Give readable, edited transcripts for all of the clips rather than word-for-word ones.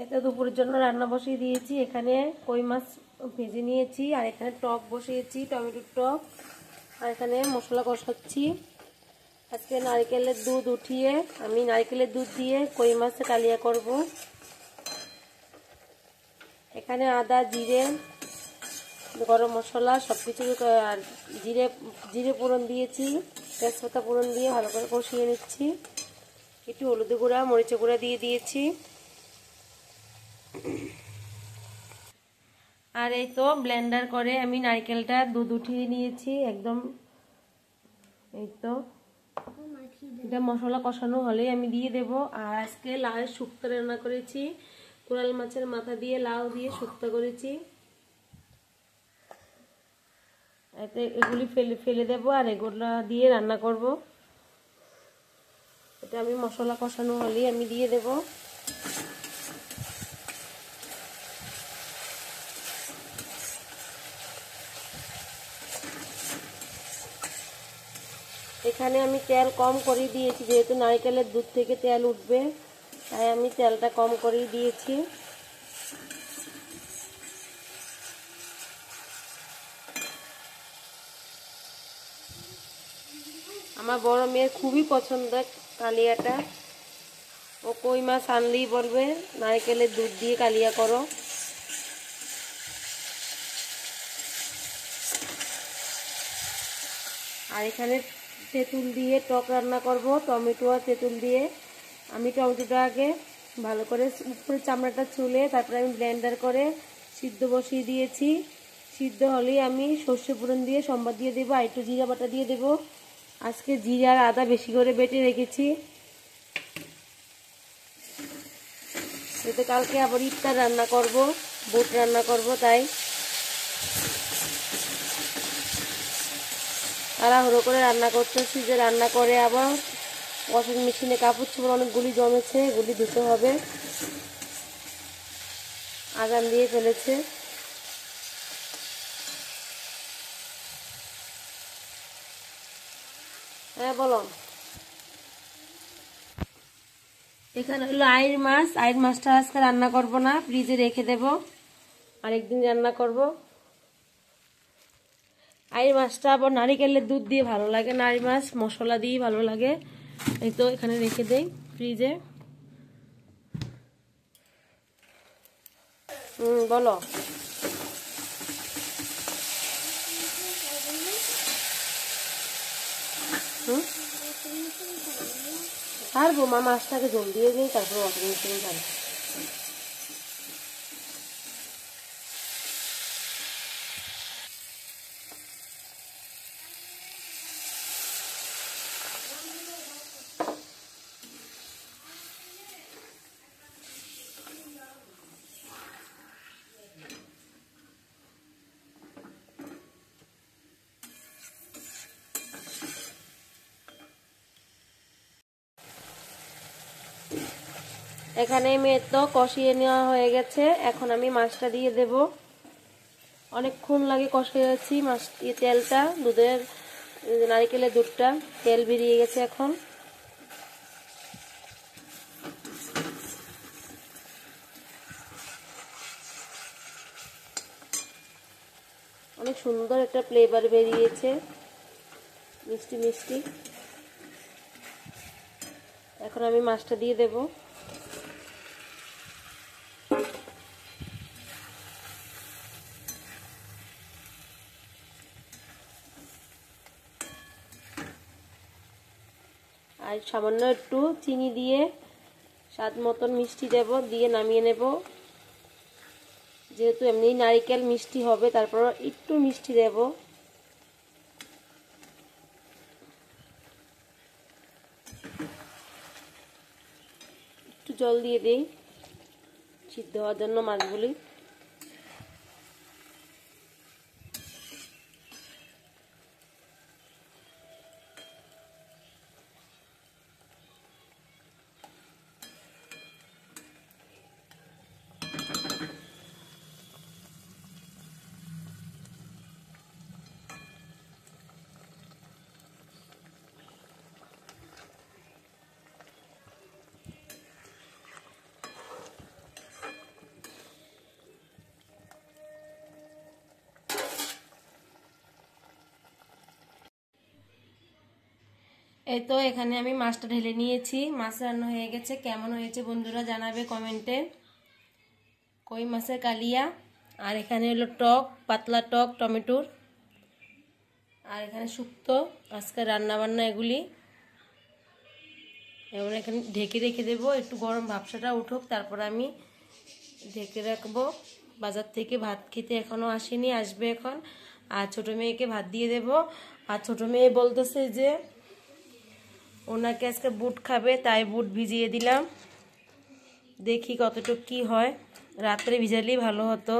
এটা দুপুরের জন্য রান্না বসিয়ে দিয়েছি। এখানে কই মাছ ভেজে নিয়েছি, আর এখানে টক বসিয়েছি, টমেটোর টক। আর এখানে মশলা কষাচ্ছি। আজকে নারকেলের দুধ উঠিয়ে আমি নারকেলের দুধ দিয়ে কই মাছের কালিয়া করব। এখানে আদা, জিরে, গরম মশলা সবকিছু আর জিরে ফোড়ন দিয়েছি, তেজপাতা ফোড়ন দিয়ে ভালো করে কষিয়ে নিচ্ছি। একটু হলুদ গুঁড়া, মরিচের গুঁড়া দিয়ে দিয়েছি। আর এই তো ব্লেন্ডার করে আমি নারকেলটা দুধ উঠিয়ে নিয়েছি একদম। এই তো এটা মশলা কষানো হলেই আমি দিয়ে দেব। আর আজকে লাউয়ের শুক্তো রান্না করেছি, কোরাল মাছের মাথা দিয়ে লাউ দিয়ে শুক্তো করেছি। এতে এগুলি ফেলে দেবো আর এগুলো দিয়ে রান্না করব। এটা আমি মশলা কষানো হলেই আমি দিয়ে দেব। এখানে আমি তেল কম করে দিয়েছি, যেহেতু নারকেলের দুধ থেকে তেল উঠবে, তাই আমি তেলটা কম করে দিয়েছি। আমার বড় মেয়ের খুবই পছন্দ কালিয়াটা। ও কই মাছ আনলেই বলবে নারকেলের দুধ দিয়ে কালিয়া করো। আর এখানে তেঁতুল দিয়ে টক রান্না করব, টমেটো আর তেঁতুল দিয়ে। আমি টমেটোটা আগে ভালো করে উপরে চামড়াটা ছুলে তারপরে আমি ব্লেন্ডার করে সিদ্ধ বসিয়ে দিয়েছি। সিদ্ধ হলেই আমি সর্ষে ফোড়ন দিয়ে সম্বাদ দিয়ে দেবো, আর একটু জিরা বাটা দিয়ে দেবো। আজকে জিরা আর আদা বেশি করে বেটে রেখেছি, এতে কালকে আবার ইফতার রান্না করব, বুট রান্না করব, তাই তাড়াহুড়ো করে রান্না করতেছি। যে রান্না করে আবার ওয়াশিং মেশিনে কাপড় চোপড় অনেকগুলি জমেছে, এগুলি ধুতে হবে। আজান দিয়ে ফেলেছে। হ্যাঁ বলো। এখানে হলো আইড় মাছ। আইড় মাছটা আজকে রান্না করব না, ফ্রিজে রেখে দেব, আরেকদিন রান্না করব। আইড় মাছটা আবার নারিকেলের দুধ দিয়ে ভালো লাগে, নারী মাছ মশলা দিয়ে ভালো লাগে। এই তো এখানে রেখে দেই ফ্রিজে। বলো। ছাড়বো মা, মাছটাকে জল দিয়ে দিই, তারপর ওয়াশিং মেশিনে ছাড়বো। এখানে মেয়ে তো কষিয়ে নেওয়া হয়ে গেছে, এখন আমি মাছটা দিয়ে দেব। অনেকক্ষণ লাগে কষিয়েছি মাছ দিয়ে, তেলটা দুধের নারকেলের দুধটা তেল বেরিয়ে গেছে। এখন অনেক সুন্দর একটা ফ্লেভার বেরিয়েছে, মিষ্টি মিষ্টি। এখন আমি মাছটা দিয়ে দেব। আর সামান্য একটু চিনি দিয়ে স্বাদ মতন মিষ্টি দেব, দিয়ে নামিয়ে নেব। যেহেতু এমনি নারকেল মিষ্টি হবে, তারপর একটু মিষ্টি দেব। একটু জল দিয়ে দিই সিদ্ধ হওয়ার জন্য মাছগুলি। এই তো এখানে আমি মাছটা ঢেলে নিয়েছি, মাছ রান্না হয়ে গেছে। কেমন হয়েছে বন্ধুরা জানাবে কমেন্টে। কই মাছের কালিয়া, আর এখানে হলো টক, পাতলা টক টমেটোর, আর এখানে শুক্তো। আজকে রান্না বান্না এগুলি। এবার এখানে ঢেকে রেখে দেবো, একটু গরম ভাবসাটা উঠুক, তারপর আমি ঢেকে রাখবো। বাজার থেকে ভাত খেতে এখনো আসেনি, আসবে এখন। আর ছোট মেয়েকে ভাত দিয়ে দেব। আর ছোট মেয়ে বলতেছে যে ওনাকে আজকে বুট খাবে, তাই বুট ভিজিয়ে দিলাম। দেখি কতটুকু কি হয়। রাত্রে ভিজালেই ভালো হতো,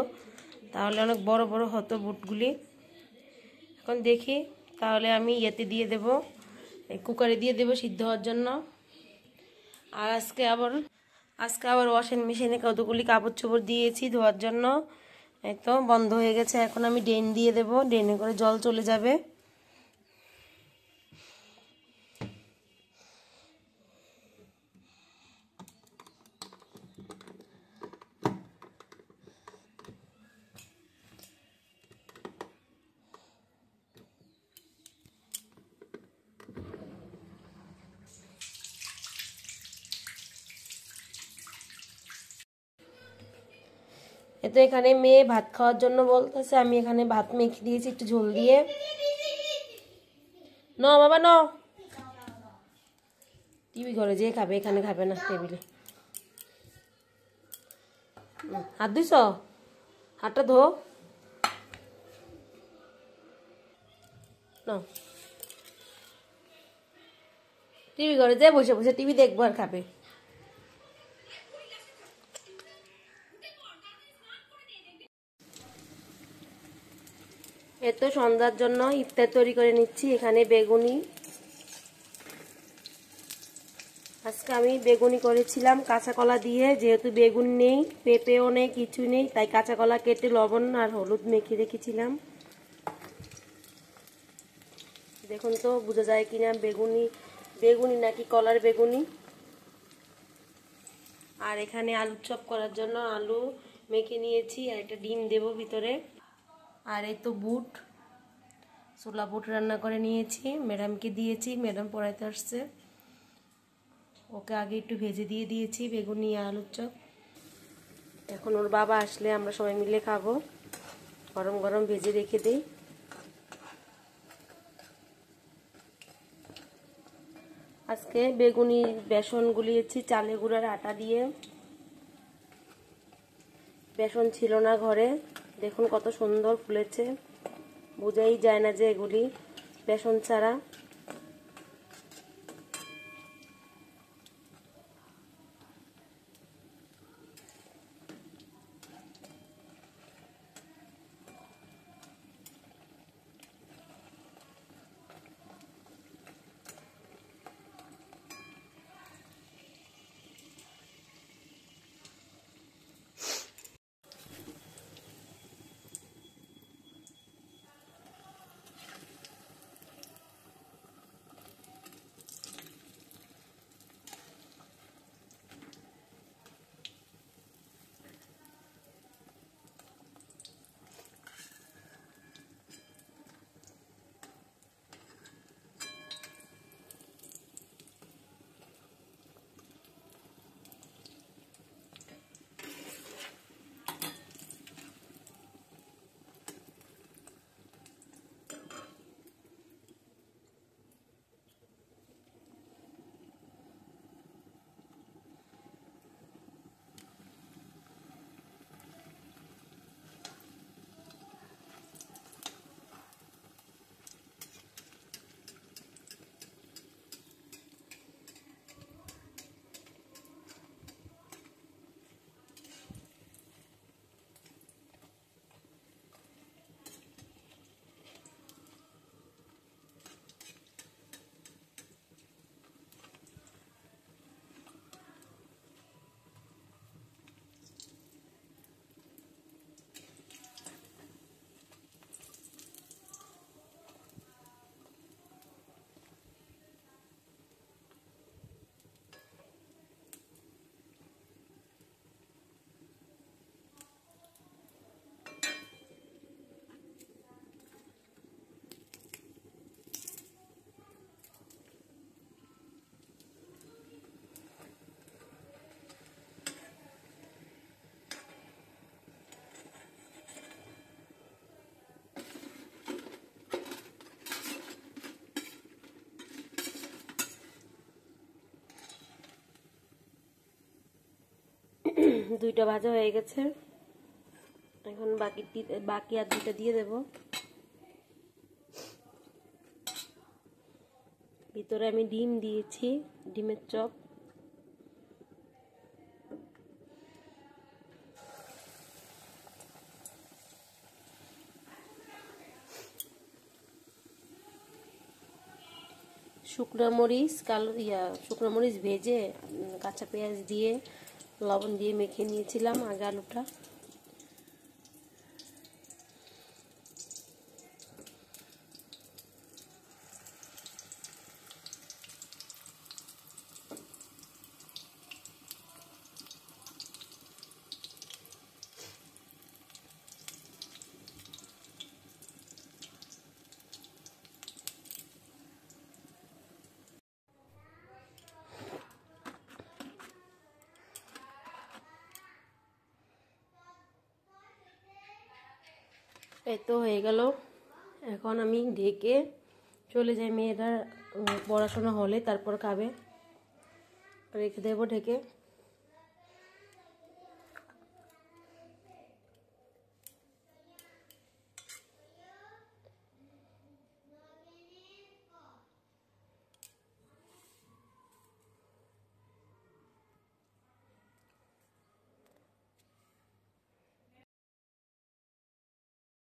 তাহলে অনেক বড় বড় হতো বুটগুলি। এখন দেখি, তাহলে আমি ইয়েতে দিয়ে দেব, কুকারে দিয়ে দেব সিদ্ধ হওয়ার জন্য। আর আজকে আবার ওয়াশিং মেশিনে কতগুলি কাপড় চোপড় দিয়েছি ধোয়ার জন্য। এই তো বন্ধ হয়ে গেছে, এখন আমি ড্রেন দিয়ে দেব, ড্রেনে করে জল চলে যাবে। এতো এখানে মেয়ে ভাত খাওয়ার জন্য বলতেছে, আমি এখানে ভাত মেখে দিয়েছি একটু ঝোল দিয়ে। ন বাবা ন, টিভি ঘরে যেয়ে খাবে, এখানে খাবে না টেবিলে। হাত ধুইছ, হাতটা ধো। টিভি ঘরে যেয়ে বসে বসে টিভি দেখবো আর খাবে। এত সন্ধ্যার জন্য ইফতার তৈরি করে নিচ্ছি। এখানে বেগুনি, আজকে আমি বেগুনি করেছিলাম কাঁচা কলা দিয়ে। যেহেতু বেগুন নেই, পেঁপেও নেই, কিছু নেই, তাই কাঁচা কলা কেটে লবণ আর হলুদ মেখে রেখেছিলাম। দেখুন তো বোঝা যায় কিনা বেগুনি বেগুনি নাকি কলার বেগুনি। আর এখানে আলুর চপ করার জন্য আলু মেখে নিয়েছি, আর একটা ডিম দেব ভিতরে। আর এই তো বুট, ছোলা বুট রান্না করে নিয়েছি, ম্যাডামকে দিয়েছি, ম্যাডাম পড়াইতে আসছে, ওকে আগে একটু ভেজে দিয়ে দিয়েছি বেগুনি আলুর চপ। এখন ওর বাবা আসলে আমরা সবাই মিলে খাবো, গরম গরম ভেজে রেখে দিই। আজকে বেগুনি বেসন গুলিয়েছি চালে গুঁড়ার আটা দিয়ে। বেসন ছিল না ঘরে, দেখুন কত সুন্দর ফুলেছে, বোঝাই যায় না যে এগুলি বেসন ছাড়া। দুইটা ভাজা হয়ে গেছে, এখন বাকি আর দুইটা দিয়ে দেব। ভিতরে আমি ডিম দিয়েছি, ডিমের চপ। শুকনো মরিচ ভেজে কাঁচা পেঁয়াজ দিয়ে লবণ দিয়ে মেখে নিয়েছিলাম আগে আলুটা। এই তো হয়ে গেল। এখন আমি ঢেকে চলে যাই মেয়েরা পড়াশোনা হলে, তারপর খাবে, রেখে দেবো ঢেকে।